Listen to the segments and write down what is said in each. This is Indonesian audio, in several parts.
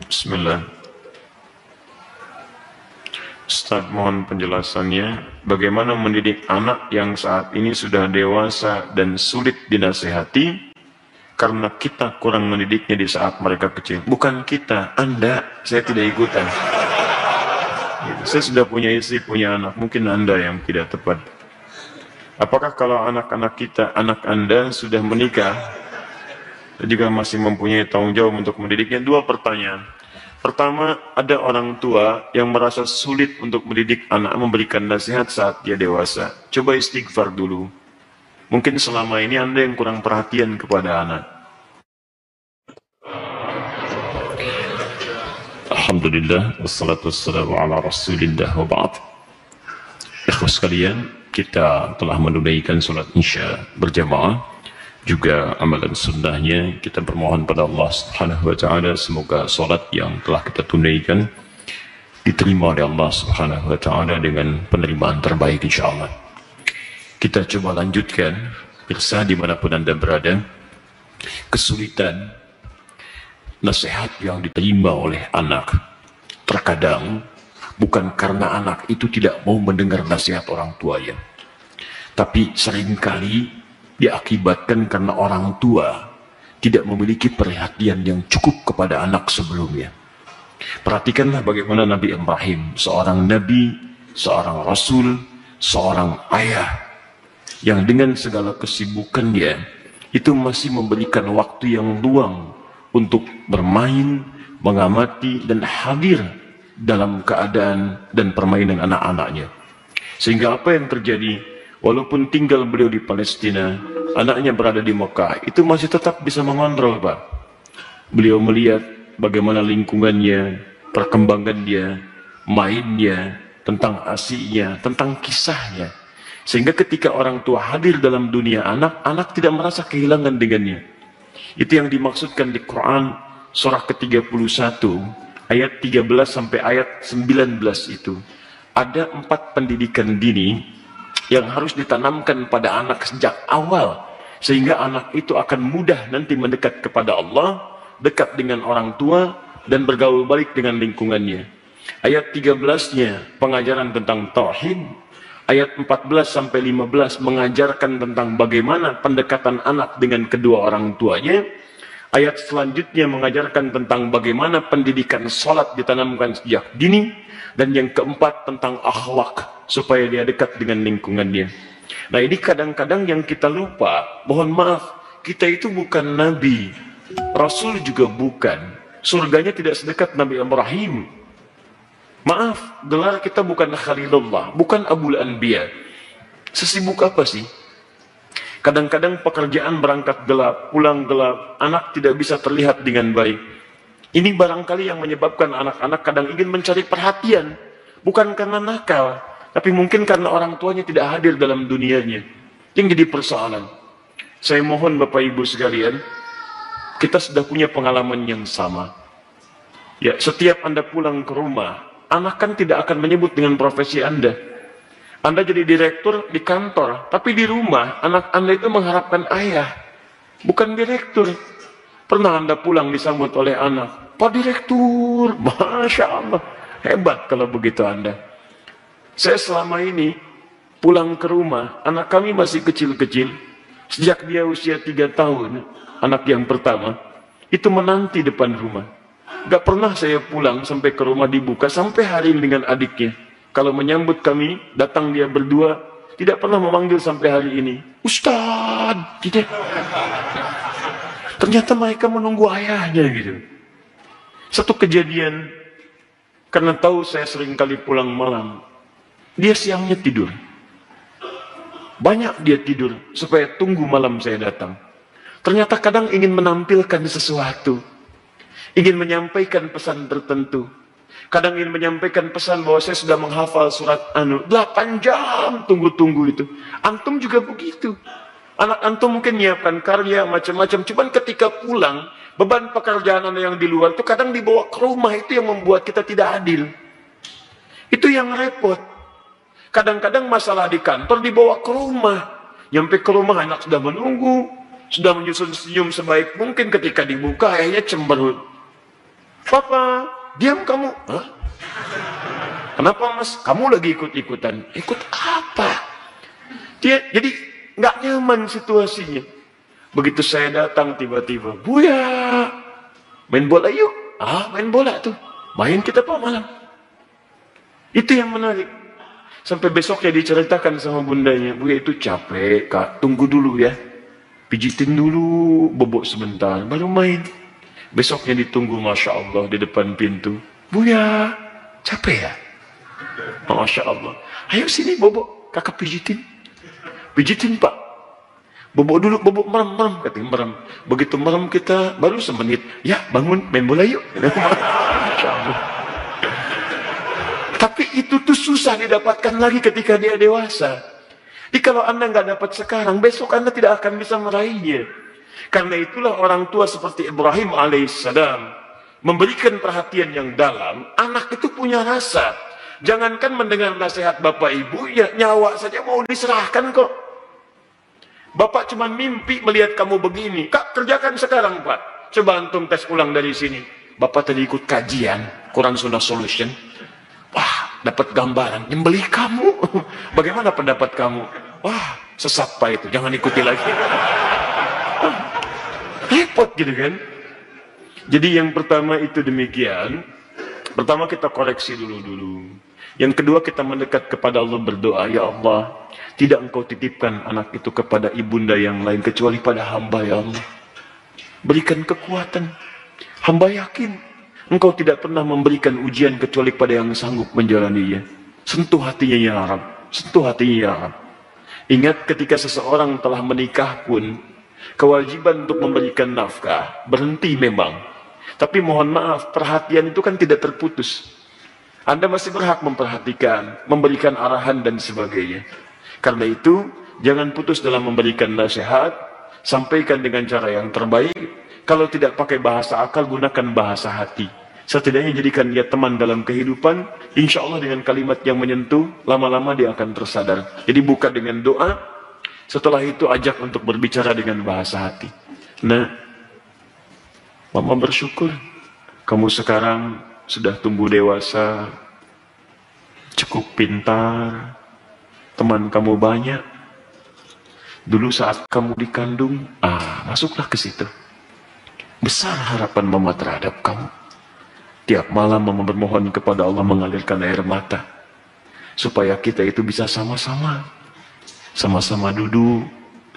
Bismillah. Ustaz, mohon penjelasannya, bagaimana mendidik anak yang saat ini sudah dewasa dan sulit dinasehati karena kita kurang mendidiknya di saat mereka kecil. Bukan kita, Anda, saya tidak ikutan. Saya sudah punya istri, punya anak, mungkin Anda yang tidak tepat. Apakah kalau anak-anak kita, anak Anda sudah menikah, juga masih mempunyai tanggung jawab untuk mendidiknya? Dua pertanyaan. Pertama, ada orang tua yang merasa sulit untuk mendidik anak, memberikan nasihat saat dia dewasa. Coba istighfar dulu. Mungkin selama ini Anda yang kurang perhatian kepada anak. Alhamdulillah, wassalatu wassalamu ala rasulillah wa ba'd. Ikhwas sekalian, kita telah menunaikan salat Isya berjamaah. Juga amalan sunnahnya, kita bermohon pada Allah Subhanahu wa Ta'ala semoga salat yang telah kita tunaikan diterima oleh Allah Subhanahu wa Ta'ala dengan penerimaan terbaik insyaallah. Kita coba lanjutkan, pemirsa dimanapun Anda berada. Kesulitan nasihat yang diterima oleh anak terkadang bukan karena anak itu tidak mau mendengar nasihat orang tuanya, tapi seringkali diakibatkan karena orang tua tidak memiliki perhatian yang cukup kepada anak sebelumnya. Perhatikanlah bagaimana Nabi Ibrahim, seorang nabi, seorang rasul, seorang ayah, yang dengan segala kesibukannya itu masih memberikan waktu yang luang untuk bermain, mengamati, dan hadir dalam keadaan dan permainan anak-anaknya. Sehingga apa yang terjadi? Walaupun tinggal beliau di Palestina, anaknya berada di Mekah, itu masih tetap bisa mengontrol, Pak. Beliau melihat bagaimana lingkungannya, perkembangan dia, mainnya, tentang asiknya, tentang kisahnya. Sehingga ketika orang tua hadir dalam dunia anak, anak tidak merasa kehilangan dengannya. Itu yang dimaksudkan di Quran surah ke-31 ayat 13 sampai ayat 19 itu. Ada 4 pendidikan dini yang harus ditanamkan pada anak sejak awal, sehingga anak itu akan mudah nanti mendekat kepada Allah, dekat dengan orang tua, dan bergaul balik dengan lingkungannya. Ayat 13-nya pengajaran tentang tauhid, ayat 14 sampai 15 mengajarkan tentang bagaimana pendekatan anak dengan kedua orang tuanya. Ayat selanjutnya mengajarkan tentang bagaimana pendidikan salat ditanamkan sejak dini, dan yang keempat tentang akhlak supaya dia dekat dengan lingkungannya. Nah, ini kadang-kadang yang kita lupa. Mohon maaf, kita itu bukan nabi, rasul juga bukan. Surganya tidak sedekat Nabi Ibrahim. Maaf, gelar kita bukan Khalilullah, bukan Abul Anbiya. Sesibuk apa sih? Kadang-kadang pekerjaan berangkat gelap, pulang gelap, anak tidak bisa terlihat dengan baik. Ini barangkali yang menyebabkan anak-anak kadang ingin mencari perhatian, bukan karena nakal, tapi mungkin karena orang tuanya tidak hadir dalam dunianya. Yang jadi persoalan. Saya mohon Bapak Ibu sekalian, kita sudah punya pengalaman yang sama. Ya, setiap Anda pulang ke rumah, anak kan tidak akan menyebut dengan profesi Anda. Anda jadi direktur di kantor, tapi di rumah anak Anda itu mengharapkan ayah, bukan direktur. Pernah Anda pulang disambut oleh anak, Pak Direktur, Masya Allah, hebat kalau begitu Anda. Saya selama ini pulang ke rumah, anak kami masih kecil-kecil, sejak dia usia 3 tahun, anak yang pertama, itu menanti depan rumah. Gak pernah saya pulang sampai ke rumah dibuka, sampai hari ini dengan adiknya. Kalau menyambut kami, datang dia berdua, tidak pernah memanggil sampai hari ini, Ustadz, tidak. Ternyata mereka menunggu ayahnya gitu. Satu kejadian, karena tahu saya sering kali pulang malam, dia siangnya tidur. Banyak dia tidur, supaya tunggu malam saya datang. Ternyata kadang ingin menampilkan sesuatu, ingin menyampaikan pesan tertentu. Kadang ingin menyampaikan pesan bahwa saya sudah menghafal surat 8 jam tunggu-tunggu itu. Antum juga begitu. Anak antum mungkin nyiapkan karya macam-macam. Cuman ketika pulang, beban pekerjaan Anda yang di luar itu kadang dibawa ke rumah. Itu yang membuat kita tidak adil. Itu yang repot. Kadang-kadang masalah di kantor dibawa ke rumah. Nyampe ke rumah anak sudah menunggu, sudah menyusun senyum sebaik mungkin, ketika dibuka ayahnya cemberut. Papa, diam kamu. Hah? Kenapa mas? Kamu lagi ikut-ikutan. Ikut apa? Dia jadi nggak nyaman situasinya. Begitu saya datang tiba-tiba, Buya, main bola yuk. Ah, main bola tuh. Main kita Pak malam. Itu yang menarik. Sampai besoknya diceritakan sama bundanya, Buya itu capek kak, tunggu dulu ya. Pijitin dulu, bobok sebentar, baru main. Besoknya ditunggu, Masya Allah, di depan pintu. Buya, capek ya? Masya Allah. Ayo sini bobok, kakak pijitin. Pijitin Pak. Bobok dulu, bobok merem, katanya merem. Begitu merem kita, baru semenit. Ya, bangun, main bola yuk. Masya Allah. Tapi itu tuh susah didapatkan lagi ketika dia dewasa. Jadi kalau Anda nggak dapat sekarang, besok Anda tidak akan bisa meraihnya. Karena itulah orang tua seperti Ibrahim alaihissalam memberikan perhatian yang dalam. Anak itu punya rasa. Jangankan mendengar nasihat bapak ibu, ya nyawa saja mau diserahkan kok. Bapak cuma mimpi melihat kamu begini. Kak, kerjakan sekarang Pak. Coba antum tes ulang dari sini. Bapak tadi ikut kajian Quran Sunnah Solution. Wah, dapat gambaran. Nyembelih kamu. Bagaimana pendapat kamu? Wah, sesat Pak itu. Jangan ikuti lagi. Repot gitu kan. Jadi yang pertama itu demikian. Pertama kita koreksi dulu. Yang kedua kita mendekat kepada Allah berdoa, ya Allah, tidak engkau titipkan anak itu kepada ibunda yang lain kecuali pada hamba ya Allah. Berikan kekuatan. Hamba yakin engkau tidak pernah memberikan ujian kecuali pada yang sanggup menjalaninya. Sentuh hatinya ya Rabb. Sentuh hatinya ya Rabb. Ingat ketika seseorang telah menikah pun kewajiban untuk memberikan nafkah berhenti memang. Tapi mohon maaf, perhatian itu kan tidak terputus. Anda masih berhak memperhatikan, memberikan arahan dan sebagainya. Karena itu, jangan putus dalam memberikan nasihat, sampaikan dengan cara yang terbaik. Kalau tidak pakai bahasa akal, gunakan bahasa hati. Setidaknya jadikan dia teman dalam kehidupan, insya Allah dengan kalimat yang menyentuh, lama-lama dia akan tersadar. Jadi buka dengan doa, setelah itu ajak untuk berbicara dengan bahasa hati. Nah, Mama bersyukur kamu sekarang sudah tumbuh dewasa, cukup pintar, teman kamu banyak. Dulu saat kamu dikandung, masuklah ke situ. Besar harapan Mama terhadap kamu. Tiap malam Mama bermohon kepada Allah mengalirkan air mata, supaya kita itu bisa sama-sama duduk,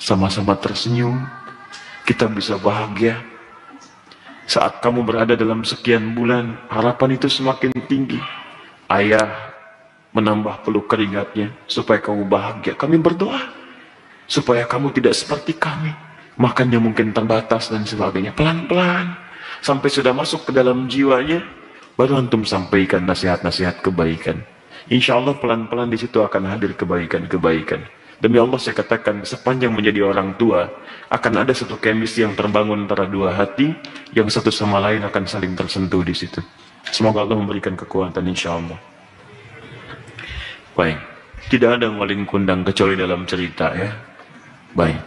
sama-sama tersenyum, kita bisa bahagia. Saat kamu berada dalam sekian bulan, harapan itu semakin tinggi. Ayah menambah peluk keringatnya supaya kamu bahagia. Kami berdoa supaya kamu tidak seperti kami, makannya mungkin terbatas dan sebagainya. Pelan-pelan sampai sudah masuk ke dalam jiwanya, baru antum sampaikan nasihat-nasihat kebaikan. Insya Allah pelan-pelan di situ akan hadir kebaikan-kebaikan. Demi Allah saya katakan, sepanjang menjadi orang tua, akan ada satu chemistry yang terbangun antara dua hati, yang satu sama lain akan saling tersentuh di situ. Semoga Allah memberikan kekuatan, insya Allah. Baik, tidak ada yang paling kundang kecuali dalam cerita ya. Baik.